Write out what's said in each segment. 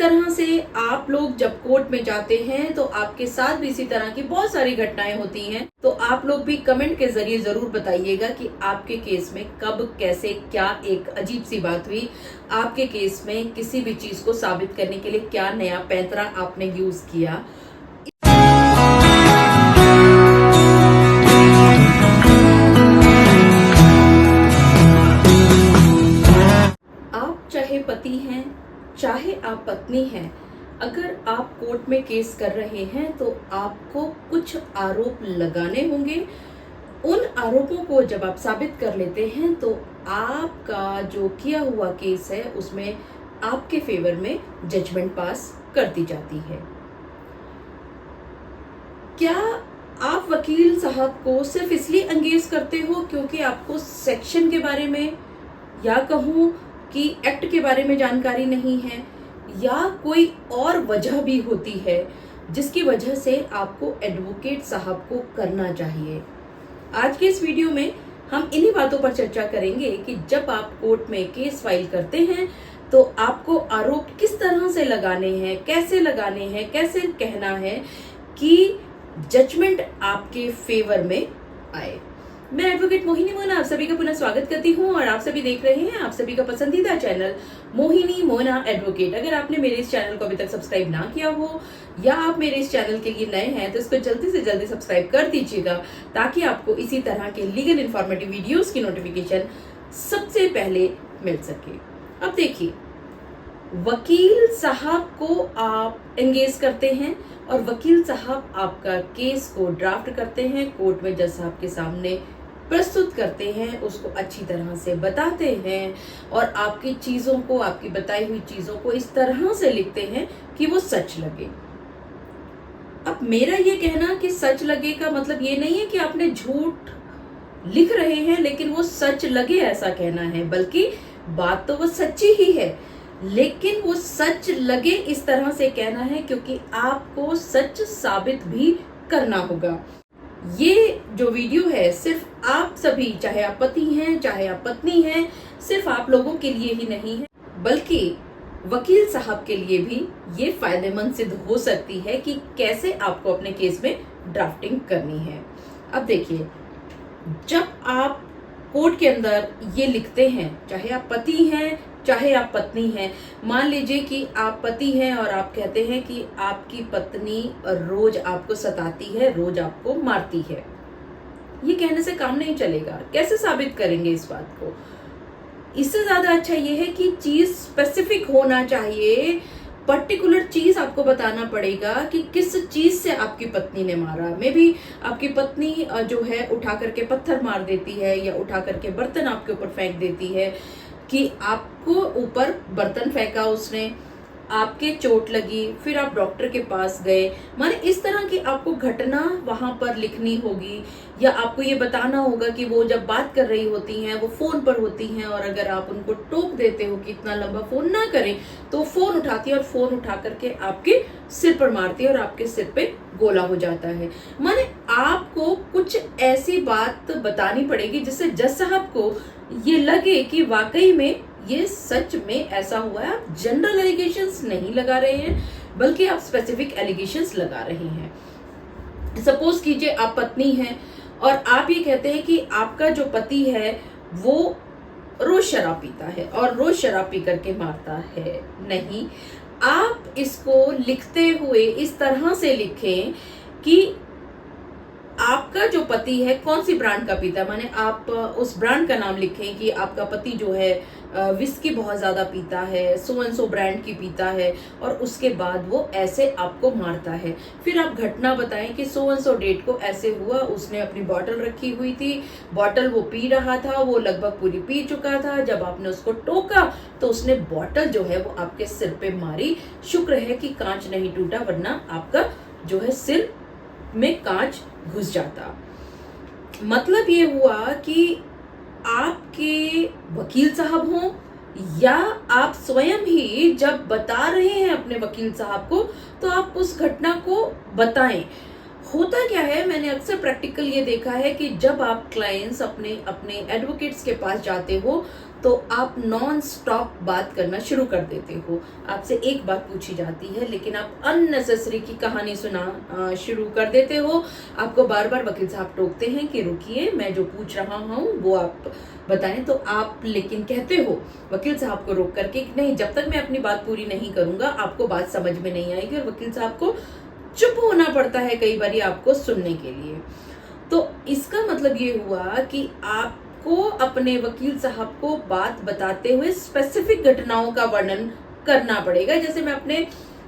तरह से आप लोग जब कोर्ट में जाते हैं तो आपके साथ भी इसी तरह की बहुत सारी घटनाएं होती हैं। तो आप लोग भी कमेंट के जरिए जरूर बताइएगा कि आपके केस में कब, कैसे, क्या एक अजीब सी बात हुई। आपके केस में किसी भी चीज को साबित करने के लिए क्या नया पैंतरा आपने यूज किया। आप चाहे पति हैं, चाहे आप पत्नी हैं, अगर आप कोर्ट में केस कर रहे हैं तो आपको कुछ आरोप लगाने होंगे। उन आरोपों को जब आप साबित कर लेते हैं तो आपका जो किया हुआ केस है उसमें आपके फेवर में जजमेंट पास कर दी जाती है। क्या आप वकील साहब को सिर्फ इसलिए एंगेज करते हो क्योंकि आपको सेक्शन के बारे में या कहूं कि एक्ट के बारे में जानकारी नहीं है, या कोई और वजह भी होती है जिसकी वजह से आपको एडवोकेट साहब को करना चाहिए? आज के इस वीडियो में हम इन्हीं बातों पर चर्चा करेंगे कि जब आप कोर्ट में केस फाइल करते हैं तो आपको आरोप किस तरह से लगाने हैं, कैसे कहना है कि जजमेंट आपके फेवर में आए। मैं एडवोकेट मोहिनी मोना आप सभी का पुनः स्वागत करती हूँ और आप सभी देख रहे हैं आप सभी का पसंदीदा चैनल मोहिनी मोना एडवोकेट। अगर आपने मेरे इस चैनल को अभी तक सब्सक्राइब ना किया हो या आप मेरे इस चैनल के लिए नए हैं तो इसको जल्दी से जल्दी सब्सक्राइब कर दीजिएगा ताकि आपको इसी तरह के लीगल इन्फॉर्मेटिव वीडियोस की नोटिफिकेशन सबसे पहले मिल सके। अब देखिए, वकील साहब को आप एंगेज करते हैं और वकील साहब आपका केस को ड्राफ्ट करते हैं, कोर्ट में जज साहब के सामने प्रस्तुत करते हैं, उसको अच्छी तरह से बताते हैं और आपकी चीजों को, आपकी बताई हुई चीजों को इस तरह से लिखते हैं कि वो सच लगे। अब मेरा ये कहना कि सच लगे का मतलब ये नहीं है कि आपने झूठ लिख रहे हैं लेकिन वो सच लगे ऐसा कहना है, बल्कि बात तो वो सच्ची ही है लेकिन वो सच लगे इस तरह से कहना है क्योंकि आपको सच साबित भी करना होगा। ये जो वीडियो है सिर्फ आप सभी, चाहे आप पति हैं चाहे आप पत्नी हैं, सिर्फ आप लोगों के लिए ही नहीं है बल्कि वकील साहब के लिए भी ये फायदेमंद सिद्ध हो सकती है कि कैसे आपको अपने केस में ड्राफ्टिंग करनी है। अब देखिए, जब आप कोर्ट के अंदर ये लिखते हैं, चाहे आप पति हैं चाहे आप पत्नी हैं, मान लीजिए कि आप पति हैं और आप कहते हैं कि आपकी पत्नी रोज आपको सताती है, रोज आपको मारती है। ये कहने से काम नहीं चलेगा। कैसे साबित करेंगे इस बात को? इससे ज्यादा अच्छा ये है कि चीज स्पेसिफिक होना चाहिए, पर्टिकुलर चीज आपको बताना पड़ेगा कि किस चीज से आपकी पत्नी ने मारा। मे बी आपकी पत्नी जो है उठा करके पत्थर मार देती है या उठा करके बर्तन आपके ऊपर फेंक देती है, कि आपको ऊपर बर्तन फेंका उसने, आपके चोट लगी, फिर आप डॉक्टर के पास गए। माने इस तरह की आपको घटना वहां पर लिखनी होगी या आपको ये बताना होगा कि वो जब बात कर रही होती हैं वो फोन पर होती हैं और अगर आप उनको टोक देते हो कि इतना लंबा फोन ना करें तो फोन उठाती है और फोन उठा करके आपके सिर पर मारती है और आपके सिर पे गोला हो जाता है। माने आपको कुछ ऐसी बात बतानी पड़ेगी जिससे जज साहब को ये लगे कि वाकई में ये सच में ऐसा हुआ है। आप जनरल एलिगेशंस नहीं लगा रहे हैं बल्कि आप स्पेसिफिक एलिगेशंस लगा रहे हैं। सपोज कीजिए आप पत्नी हैं और आप ये कहते हैं कि आपका जो पति है वो रोज शराब पीता है और रोज शराब पी करके मारता है। नहीं, आप इसको लिखते हुए इस तरह से लिखें कि आपका जो पति है कौन सी ब्रांड का पीता है। माने आप उस ब्रांड का नाम लिखें कि आपका पति जो है विस्की बहुत ज्यादा पीता है, सो एंड सो ब्रांड की पीता है और उसके बाद वो ऐसे आपको मारता है। फिर आप घटना बताएं कि सो एंड सो डेट को ऐसे हुआ, उसने अपनी बॉटल रखी हुई थी, बॉटल वो पी रहा था, वो लगभग पूरी पी चुका था, जब आपने उसको टोका तो उसने बॉटल जो है वो आपके सिर पे मारी। शुक्र है कि कांच नहीं टूटा वरना आपका जो है सिर में कांच घुस जाता। मतलब ये हुआ कि आपके वकील साहब हों या आप स्वयं ही जब बता रहे हैं अपने वकील साहब को तो आप उस घटना को बताएं। होता क्या है, मैंने अक्सर प्रैक्टिकल ये देखा है कि जब आप क्लाइंट्स अपने एडवोकेट्स के पास जाते हो तो आप नॉन स्टॉप बात करना शुरू कर देते हो। आपसे एक बात पूछी जाती है लेकिन आप अननेसेसरी की कहानी सुना शुरू कर देते हो। आपको बार बार वकील साहब टोकते हैं कि रुकिए, मैं जो पूछ रहा हूँ वो आप बताएं, तो आप लेकिन कहते हो वकील साहब को रोक करके कि नहीं, जब तक मैं अपनी बात पूरी नहीं करूंगा आपको बात समझ में नहीं आएगी, और वकील साहब को चुप होना पड़ता है कई बार आपको सुनने के लिए। तो इसका मतलब ये हुआ कि आपको अपने वकील साहब को बात बताते हुए स्पेसिफिक घटनाओं का वर्णन करना पड़ेगा। जैसे मैं अपने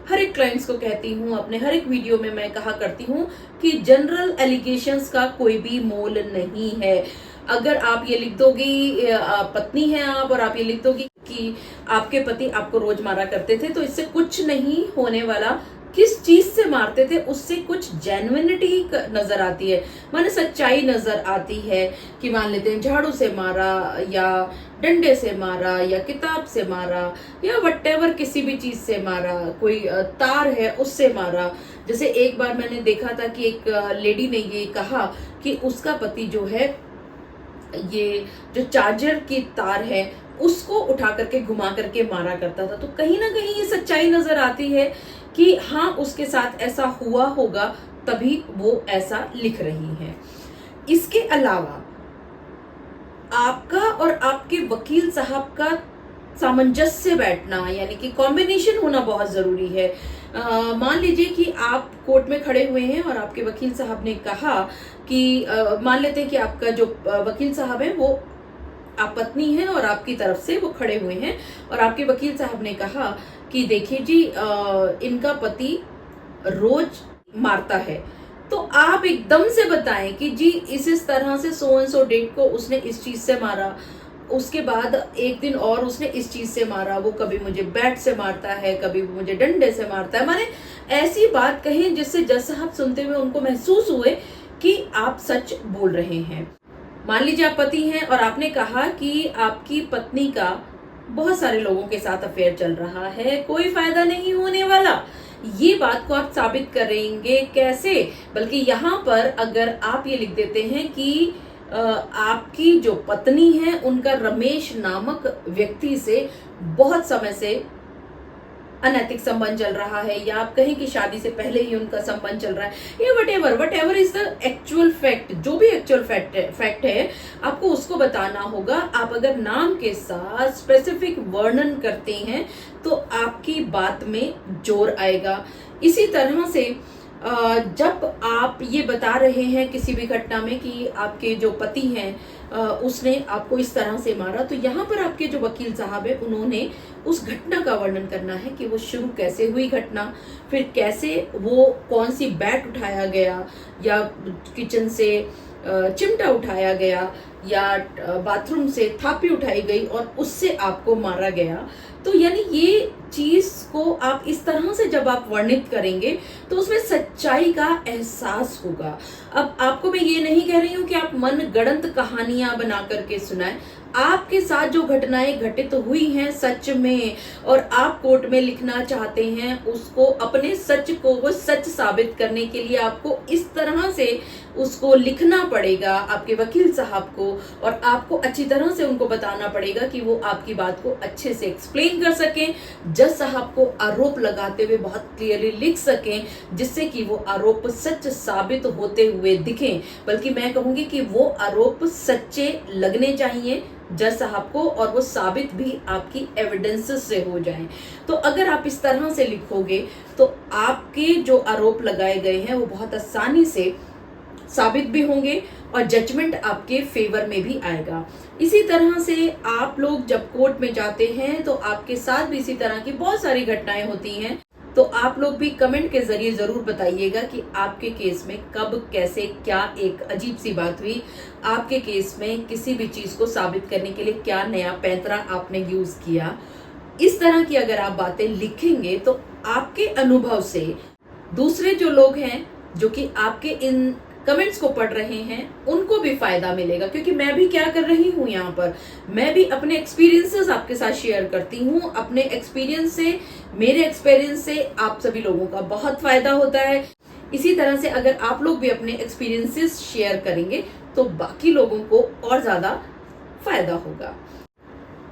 हर एक क्लाइंट्स को कहती हूँ, अपने हर एक वीडियो में मैं कहा करती हूँ कि जनरल एलिगेशंस का कोई भी मोल नहीं है। अगर आप ये लिख दोगी पत्नी है आप, और आप ये लिख दोगी कि आपके पति आपको रोज मारा करते थे, तो इससे कुछ नहीं होने वाला। किस चीज से मारते थे उससे कुछ जेन्युइनिटी नजर आती है, माने सच्चाई नजर आती है कि मान लेते हैं झाड़ू से मारा, या डंडे से मारा, या किताब से मारा, या वटेवर किसी भी चीज से मारा, कोई तार है उससे मारा। जैसे एक बार मैंने देखा था कि एक लेडी ने ये कहा कि उसका पति जो है, ये जो चार्जर की तार है उसको उठा करके घुमा करके मारा करता था। तो कहीं ना कहीं ये सच्चाई नजर आती है कि हाँ उसके साथ ऐसा हुआ होगा, तभी वो ऐसा लिख रही है। इसके अलावा आपका और आपके वकील साहब का सामंजस्य बैठना, यानी कि कॉम्बिनेशन होना बहुत जरूरी है। मान लीजिए कि आप कोर्ट में खड़े हुए हैं और आपके वकील साहब ने कहा कि मान लेते हैं कि आपका जो वकील साहब है वो आप पत्नी है और आपकी तरफ से वो खड़े हुए हैं, और आपके वकील साहब ने कहा कि देखिए जी इनका पति रोज मारता है। तो आप एकदम से बताएं कि जी इस तरह से सो एंड सो डेट को उसने इस चीज से मारा, उसके बाद एक दिन और उसने इस चीज से मारा, वो कभी मुझे बैट से मारता है, कभी मुझे डंडे से मारता है। माने ऐसी बात कहें जिससे जज साहब सुनते हुए उनको महसूस हुए कि आप सच बोल रहे हैं। मान लीजिए आप पति हैं और आपने कहा कि आपकी पत्नी का बहुत सारे लोगों के साथ अफेयर चल रहा है, कोई फायदा नहीं होने वाला। ये बात को आप साबित करेंगे कैसे? बल्कि यहाँ पर अगर आप ये लिख देते हैं कि आपकी जो पत्नी है उनका रमेश नामक व्यक्ति से बहुत समय से अनैतिक संबंध चल रहा है, या आप कहें कि शादी से पहले ही उनका संबंध चल रहा है, या what ever is the actual fact, जो भी एक्चुअल फैक्ट है आपको उसको बताना होगा। आप अगर नाम के साथ स्पेसिफिक वर्णन करते हैं तो आपकी बात में जोर आएगा। इसी तरह से जब आप ये बता रहे हैं किसी भी घटना में कि आपके जो पति हैं उसने आपको इस तरह से मारा, तो यहाँ पर आपके जो वकील साहब है उन्होंने उस घटना का वर्णन करना है कि वो शुरू कैसे हुई घटना, फिर कैसे वो कौन सी बैट उठाया गया, या किचन से चिमटा उठाया गया, या बाथरूम से थापी उठाई गई और उससे आपको मारा गया। तो यानी ये चीज को आप इस तरह से जब आप वर्णित करेंगे तो उसमें सच्चाई का एहसास होगा। अब आपको मैं ये नहीं कह रही हूं कि आप मन गढ़ंत कहानियां बना करके सुनाएं। आपके साथ जो घटनाएं घटित हुई हैं सच में, और आप कोर्ट में लिखना चाहते हैं उसको, अपने सच को वो सच साबित करने के लिए आपको इस तरह से उसको लिखना पड़ेगा आपके वकील साहब को, और आपको अच्छी तरह से उनको बताना पड़ेगा कि वो आपकी बात को अच्छे से एक्सप्लेन कर सकें, जज साहब को आरोप लगाते हुए बहुत क्लियरली लिख सकें, जिससे कि वो आरोप सच साबित होते हुए दिखें। बल्कि मैं कहूंगी कि वो आरोप सच्चे लगने चाहिए जज साहब को, और वो साबित भी आपकी एविडेंसेस से हो जाएं। तो अगर आप इस तरह से लिखोगे तो आपके जो आरोप लगाए गए हैं वो बहुत आसानी से साबित भी होंगे और जजमेंट आपके फेवर में भी आएगा। इसी तरह से आप लोग जब कोर्ट में जाते हैं तो आपके साथ भी इसी तरह की बहुत सारी घटनाएं होती हैं। तो आप लोग भी कमेंट के जरिए जरूर बताइएगा कि आपके केस में कब, कैसे, क्या एक अजीब सी बात हुई, आपके केस में किसी भी चीज को साबित करने के लिए क्या नया पैंतरा आपने यूज किया। इस तरह की अगर आप बातें लिखेंगे तो आपके अनुभव से दूसरे जो लोग हैं जो कि आपके इन कमेंट्स को पढ़ रहे हैं उनको भी फायदा मिलेगा। क्योंकि मैं भी क्या कर रही हूँ यहाँ पर, मैं भी अपने एक्सपीरियंसेस आपके साथ शेयर करती हूँ। अपने एक्सपीरियंस से, मेरे एक्सपीरियंस से आप सभी लोगों का बहुत फायदा होता है। इसी तरह से अगर आप लोग भी अपने एक्सपीरियंसेस शेयर करेंगे तो बाकी लोगों को और ज्यादा फायदा होगा।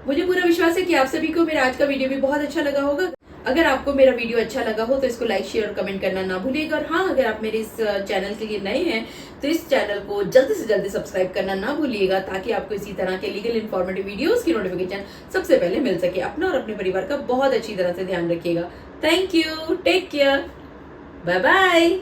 मुझे पूरा विश्वास है कि आप सभी को मेरा आज का वीडियो भी बहुत अच्छा लगा होगा। अगर आपको मेरा वीडियो अच्छा लगा हो तो इसको लाइक शेयर और कमेंट करना ना भूलिएगा। और हाँ, अगर आप मेरे इस चैनल के लिए नए हैं तो इस चैनल को जल्दी से जल्दी सब्सक्राइब करना ना भूलिएगा, ताकि आपको इसी तरह के लीगल इन्फॉर्मेटिव वीडियोस की नोटिफिकेशन सबसे पहले मिल सके। अपना और अपने परिवार का बहुत अच्छी तरह से ध्यान रखिएगा। Thank you, take care, bye bye.